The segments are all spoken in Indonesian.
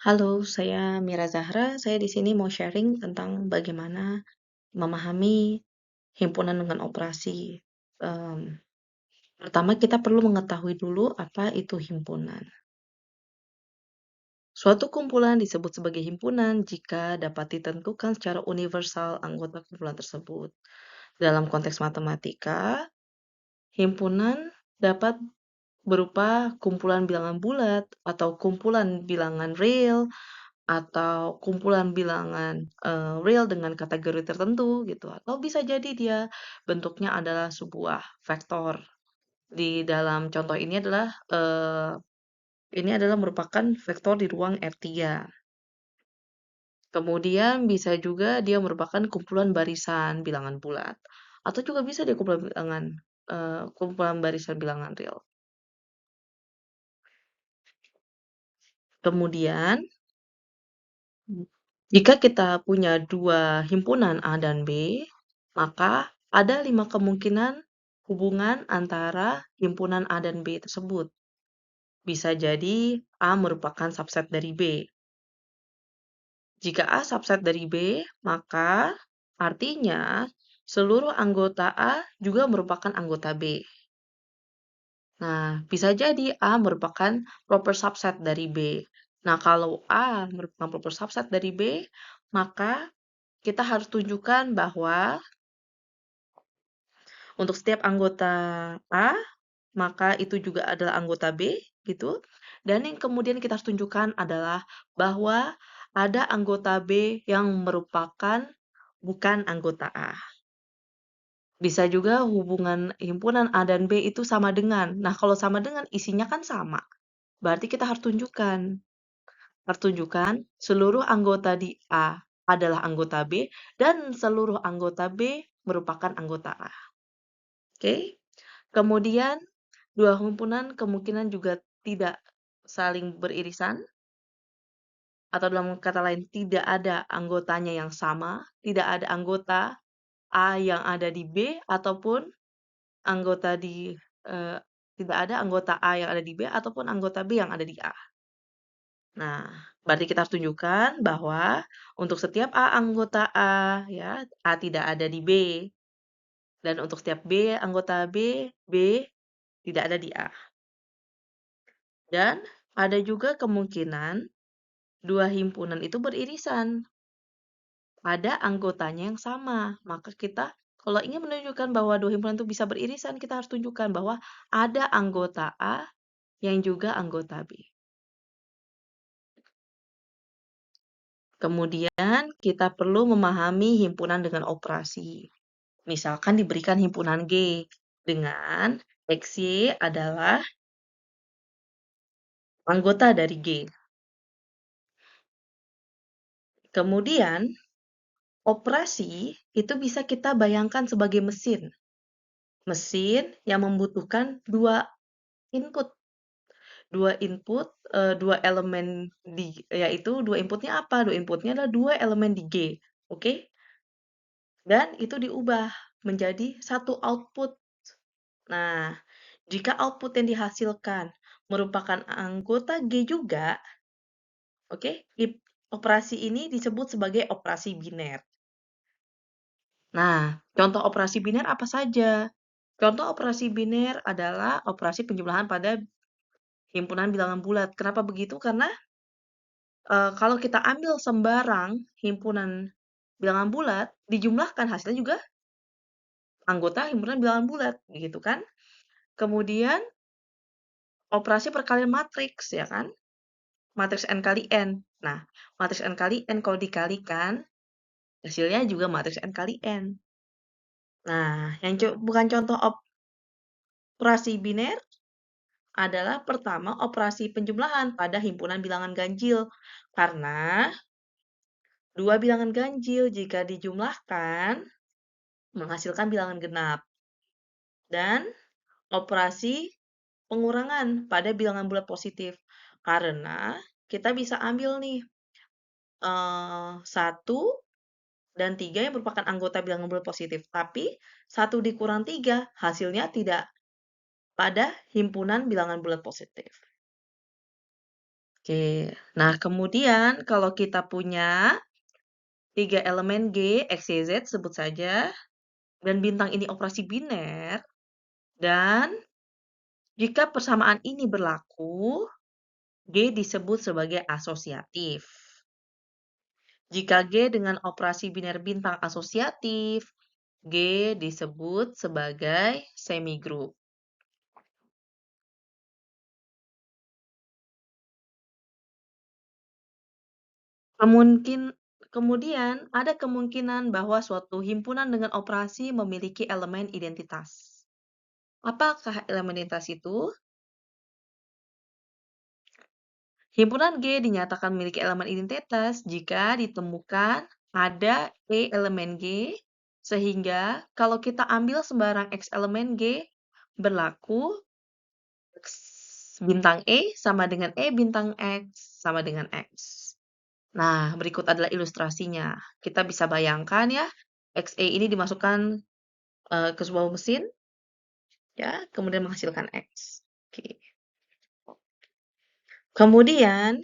Halo, saya Mira Zahra. Saya di sini mau sharing tentang bagaimana memahami himpunan dengan operasi. Em, Pertama, kita perlu mengetahui dulu apa itu himpunan. Suatu kumpulan disebut sebagai himpunan jika dapat ditentukan secara universal anggota kumpulan tersebut. Dalam konteks matematika, himpunan dapat berupa kumpulan bilangan bulat atau kumpulan bilangan real atau kumpulan bilangan, real dengan kategori tertentu gitu, atau bisa jadi dia bentuknya adalah sebuah vektor. Di dalam contoh ini adalah merupakan vektor di ruang R3. Kemudian bisa juga dia merupakan kumpulan barisan bilangan bulat, atau juga bisa dia kumpulan barisan bilangan real. Kemudian jika kita punya dua himpunan A dan B, maka ada 5 kemungkinan hubungan antara himpunan A dan B tersebut. Bisa jadi A merupakan subset dari B. Jika A subset dari B, maka artinya seluruh anggota A juga merupakan anggota B. Nah, bisa jadi A merupakan proper subset dari B. Nah, kalau A merupakan proper subset dari B, maka kita harus tunjukkan bahwa untuk setiap anggota A, maka itu juga adalah anggota B, gitu. Dan yang kemudian kita harus tunjukkan adalah bahwa ada anggota B yang merupakan bukan anggota A. Bisa juga hubungan himpunan A dan B itu sama dengan. Nah, kalau sama dengan isinya kan sama. Berarti kita harus tunjukkan seluruh anggota di A adalah anggota B dan seluruh anggota B merupakan anggota A. Oke. Kemudian dua himpunan kemungkinan juga tidak saling beririsan, atau dalam kata lain tidak ada anggotanya yang sama, tidak ada anggota A yang ada di B ataupun anggota di eee, tidak ada anggota A yang ada di B ataupun anggota B yang ada di A. Nah, berarti kita harus tunjukkan bahwa untuk setiap A anggota A ya, A tidak ada di B, dan untuk setiap B anggota B, B tidak ada di A. Dan ada juga kemungkinan dua himpunan itu beririsan pada anggotanya yang sama. Maka kita kalau ingin menunjukkan bahwa dua himpunan itu bisa beririsan, kita harus tunjukkan bahwa ada anggota A yang juga anggota B. Kemudian kita perlu memahami himpunan dengan operasi. Misalkan diberikan himpunan G dengan XY adalah anggota dari G. Kemudian operasi itu bisa kita bayangkan sebagai mesin. Mesin yang membutuhkan input, dua elemen yaitu dua inputnya apa? Dua inputnya adalah dua elemen di G, oke? Dan itu diubah menjadi satu output. Nah, jika output yang dihasilkan merupakan anggota G juga, oke, operasi ini disebut sebagai operasi biner. Nah, contoh operasi biner apa saja? Contoh operasi biner adalah operasi penjumlahan pada himpunan bilangan bulat. Kenapa begitu? Karena kalau kita ambil sembarang himpunan bilangan bulat, dijumlahkan hasilnya juga anggota himpunan bilangan bulat, gitu kan. Kemudian operasi perkalian matriks, ya kan. Matriks N kali N. Nah, matriks N kali N kalau dikalikan, hasilnya juga matriks N kali N. Nah, yang bukan contoh operasi biner adalah pertama operasi penjumlahan pada himpunan bilangan ganjil. Karena dua bilangan ganjil jika dijumlahkan menghasilkan bilangan genap. Dan operasi pengurangan pada bilangan bulat positif. Karena kita bisa ambil nih 1 dan 3 yang merupakan anggota bilangan bulat positif. Tapi 1 dikurang 3 hasilnya tidak pada himpunan bilangan bulat positif. Oke. Nah, kemudian kalau kita punya 3 elemen G, X, Y, Z sebut saja, dan bintang ini operasi biner, dan jika persamaan ini berlaku, G disebut sebagai asosiatif. Jika G dengan operasi biner bintang asosiatif, G disebut sebagai semigroup. Kemudian ada kemungkinan bahwa suatu himpunan dengan operasi memiliki elemen identitas. Apakah elemen identitas itu? Himpunan G dinyatakan memiliki elemen identitas jika ditemukan ada E elemen G, sehingga kalau kita ambil sembarang X elemen G, berlaku X bintang E sama dengan E bintang X sama dengan X. Nah, berikut adalah ilustrasinya. Kita bisa bayangkan ya, XE ini dimasukkan ke sebuah mesin, ya, kemudian menghasilkan X. Oke. Kemudian,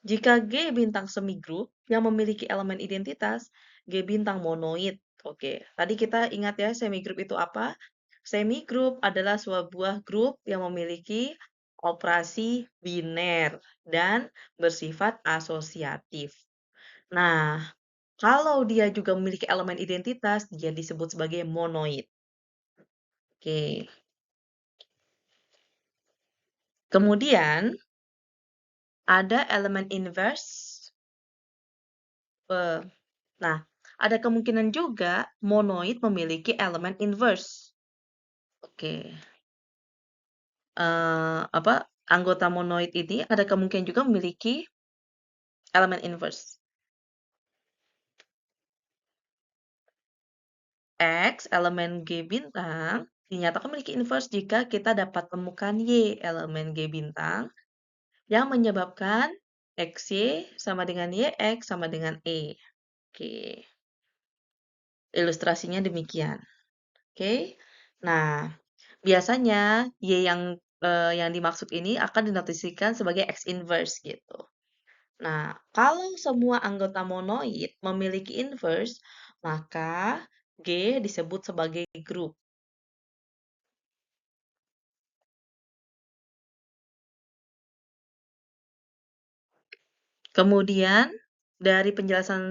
jika G bintang semigroup yang memiliki elemen identitas, G bintang monoid. Oke, tadi kita ingat ya semigroup itu apa? Semigroup adalah sebuah grup yang memiliki operasi biner dan bersifat asosiatif. Nah, kalau dia juga memiliki elemen identitas, dia disebut sebagai monoid. Oke. Kemudian ada elemen inverse. Nah, ada kemungkinan juga monoid memiliki elemen inverse. Oke. Apa, anggota monoid ini ada kemungkinan juga memiliki elemen inverse. X, elemen G bintang, dinyatakan memiliki inverse jika kita dapat temukan Y, elemen G bintang, yang menyebabkan XY sama dengan YX sama dengan E. Oke. Ilustrasinya demikian. Oke. Nah, biasanya Y yang dimaksud ini akan dinotasikan sebagai X inverse gitu. Nah, kalau semua anggota monoid memiliki inverse, maka G disebut sebagai grup. Kemudian, dari penjelasan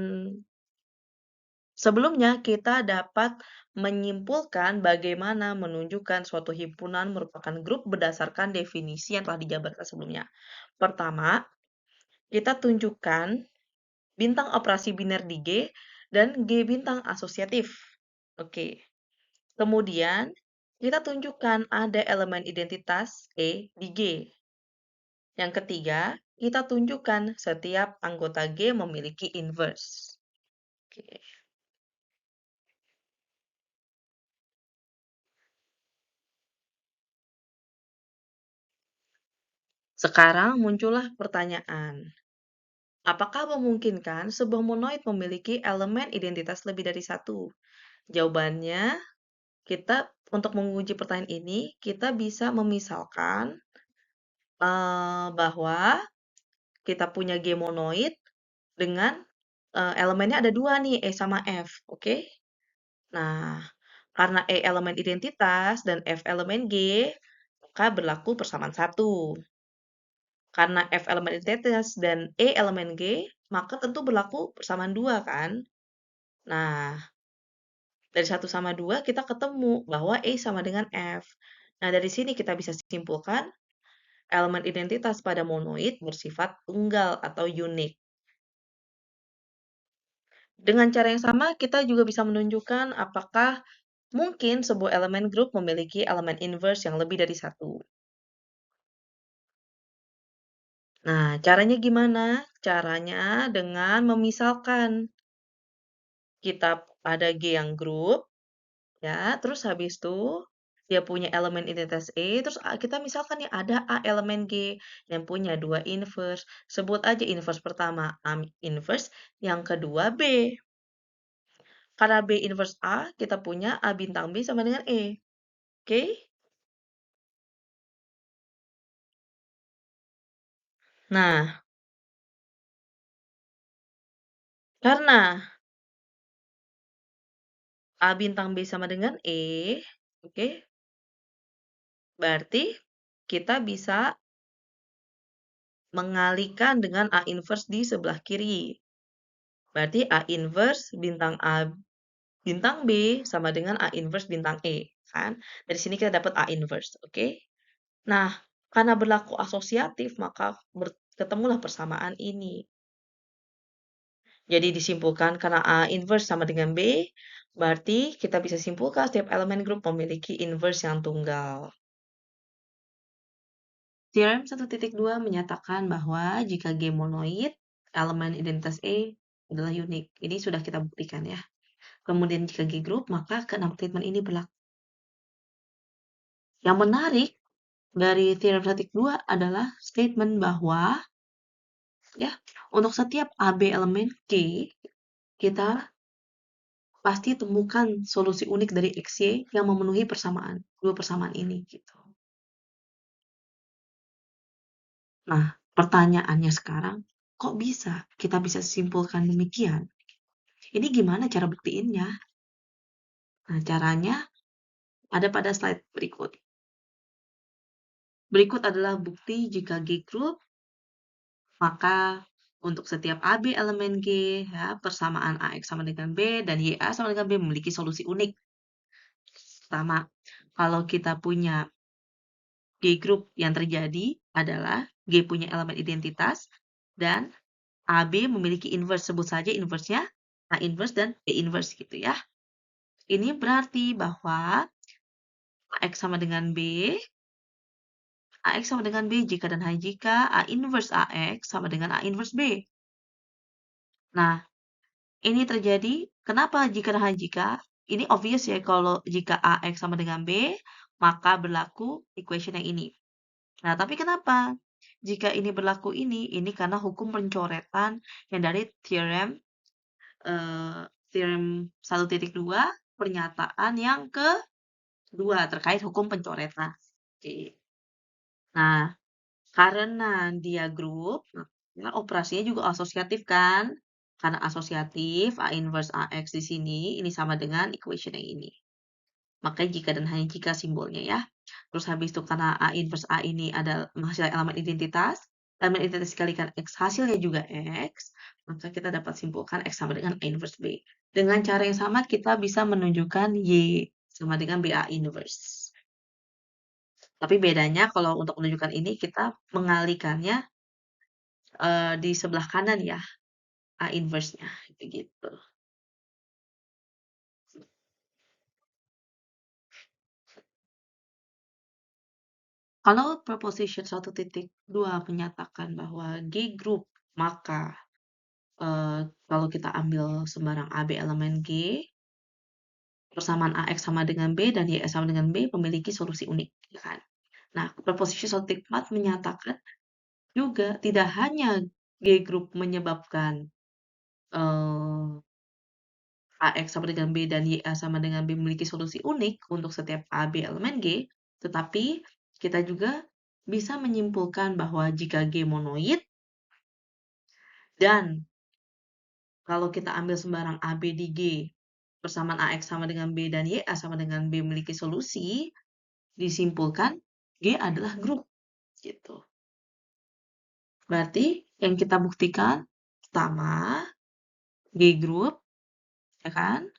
sebelumnya, kita dapat menyimpulkan bagaimana menunjukkan suatu himpunan merupakan grup berdasarkan definisi yang telah dijabarkan sebelumnya. Pertama, kita tunjukkan bintang operasi biner di G dan G bintang asosiatif. Oke. Kemudian, kita tunjukkan ada elemen identitas E di G. Yang ketiga, kita tunjukkan setiap anggota G memiliki inverse. Oke. Sekarang muncullah pertanyaan. Apakah memungkinkan sebuah monoid memiliki elemen identitas lebih dari satu? Jawabannya, kita untuk menguji pertanyaan ini, kita bisa memisalkan bahwa kita punya G monoid dengan elemennya ada dua nih, E sama F, oke? Nah, karena E elemen identitas dan F elemen G, maka berlaku persamaan satu. Karena F elemen identitas dan E elemen G, maka tentu berlaku persamaan dua kan? Nah, dari 1 sama 2 kita ketemu bahwa E sama dengan F. Nah, dari sini kita bisa simpulkan elemen identitas pada monoid bersifat tunggal atau unik. Dengan cara yang sama, kita juga bisa menunjukkan apakah mungkin sebuah elemen grup memiliki elemen inverse yang lebih dari satu. Nah, caranya gimana? Caranya dengan memisalkan. Kita ada G yang grup, ya, terus habis itu dia punya elemen identitas E, terus kita misalkan nih ada A elemen G yang punya dua inverse. Sebut aja inverse pertama A inverse, yang kedua B. Karena B inverse A, kita punya A bintang B sama dengan E. Oke? Nah, karena A bintang B sama dengan E, oke, berarti kita bisa mengalihkan dengan A inverse di sebelah kiri. Berarti A inverse bintang A bintang B sama dengan A inverse bintang E, kan? Dari sini kita dapat A inverse, oke? Nah, karena berlaku asosiatif, maka ketemulah persamaan ini. Jadi disimpulkan karena A inverse sama dengan B, berarti kita bisa simpulkan setiap elemen grup memiliki inverse yang tunggal. Teorem 1.2 menyatakan bahwa jika G monoid, elemen identitas E adalah unik. Ini sudah kita buktikan ya. Kemudian jika G group, maka keenam statement ini berlaku. Yang menarik dari teorem 1.2 adalah statement bahwa ya, untuk setiap AB elemen G, kita pasti temukan solusi unik dari XY yang memenuhi dua persamaan ini gitu. Nah, pertanyaannya sekarang, kok bisa kita bisa simpulkan demikian? Ini gimana cara buktiinnya? Nah, caranya ada pada slide berikut. Berikut adalah bukti jika G group, maka untuk setiap AB elemen G, ya, persamaan AX sama dengan B dan YA sama dengan B memiliki solusi unik. Pertama, kalau kita punya G group yang terjadi adalah G punya elemen identitas dan AB memiliki inverse. Sebut saja inverse-nya A inverse dan B inverse gitu ya. Ini berarti bahwa AX sama dengan B, AX sama dengan B jika dan hanya jika A inverse AX sama dengan A inverse B. Nah, ini terjadi kenapa jika dan hanya jika? Ini obvious ya kalau jika AX sama dengan B, maka berlaku equation yang ini. Nah, tapi kenapa? Jika ini berlaku ini karena hukum pencoretan yang dari teorem 1.2 pernyataan yang kedua terkait hukum pencoretan. Oke. Nah, karena dia grup, maka operasinya juga asosiatif kan? Karena asosiatif, A inverse AX di sini, ini sama dengan equation yang ini. Makanya jika dan hanya jika simbolnya ya. Terus habis itu karena A inverse A ini adalah menghasilkan elemen identitas dikalikan X hasilnya juga X, maka kita dapat simpulkan X sama dengan A inverse B. Dengan cara yang sama kita bisa menunjukkan Y sama dengan BA inverse. Tapi bedanya kalau untuk menunjukkan ini kita mengalihkannya di sebelah kanan ya, A inverse-nya begitu. Kalau proposition 1.2 menyatakan bahwa G group, maka kalau kita ambil sembarang AB elemen G, persamaan AX sama dengan B dan YS sama dengan B memiliki solusi unik, ya kan? Nah, proposition 1.4 menyatakan juga tidak hanya G group menyebabkan AX sama dengan B dan YA sama dengan B memiliki solusi unik untuk setiap AB elemen G, tetapi kita juga bisa menyimpulkan bahwa jika G monoid dan kalau kita ambil sembarang AB di G, persamaan AX sama dengan B dan YA sama dengan B memiliki solusi, disimpulkan G adalah grup. Gitu. Berarti yang kita buktikan pertama G group, ya kan?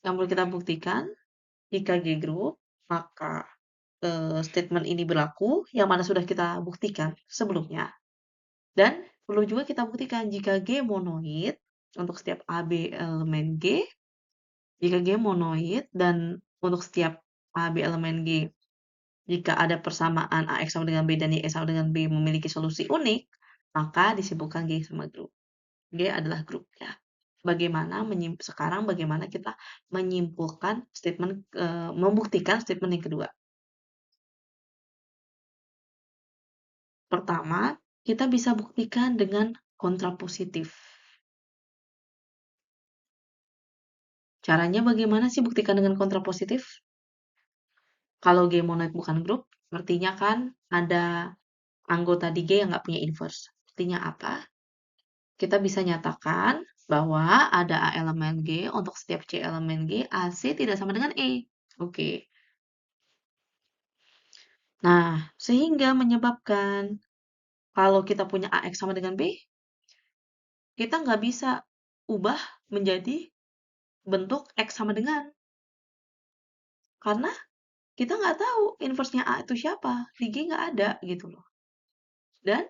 Yang perlu kita buktikan jika G group, maka statement ini berlaku, yang mana sudah kita buktikan sebelumnya. Dan perlu juga kita buktikan jika G monoid untuk setiap AB elemen G, jika G monoid dan untuk setiap AB elemen G, jika ada persamaan AX sama dengan B dan YX sama dengan B memiliki solusi unik, maka disimpulkan G sama grup. G adalah grup ya. Sekarang bagaimana kita menyimpulkan membuktikan statement yang kedua. Pertama, kita bisa buktikan dengan kontrapositif. Caranya bagaimana sih buktikan dengan kontrapositif? Kalau G monoid bukan grup, artinya kan ada anggota di G yang nggak punya inverse. Artinya apa? Kita bisa nyatakan bahwa ada A elemen G untuk setiap C elemen G, AC tidak sama dengan E. Oke. Nah, sehingga menyebabkan kalau kita punya AX sama dengan B, kita nggak bisa ubah menjadi bentuk X sama dengan. Karena kita nggak tahu inverse-nya A itu siapa. Di G nggak ada gitu loh. Dan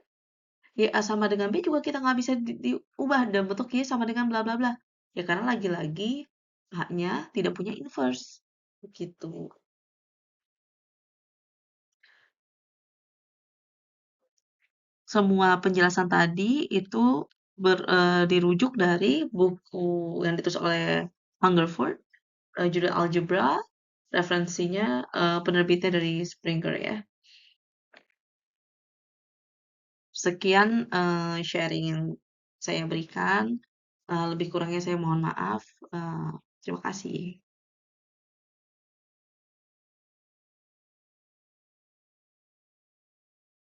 YA sama dengan B juga kita nggak bisa diubah dan bentuk Y sama dengan bla bla bla. Ya karena lagi-lagi A-nya tidak punya inverse. Begitu. Semua penjelasan tadi itu dirujuk dari buku yang ditulis oleh Hungerford, judul Algebra, referensinya penerbitnya dari Springer ya. Sekian sharing yang saya berikan. Lebih kurangnya saya mohon maaf. Terima kasih.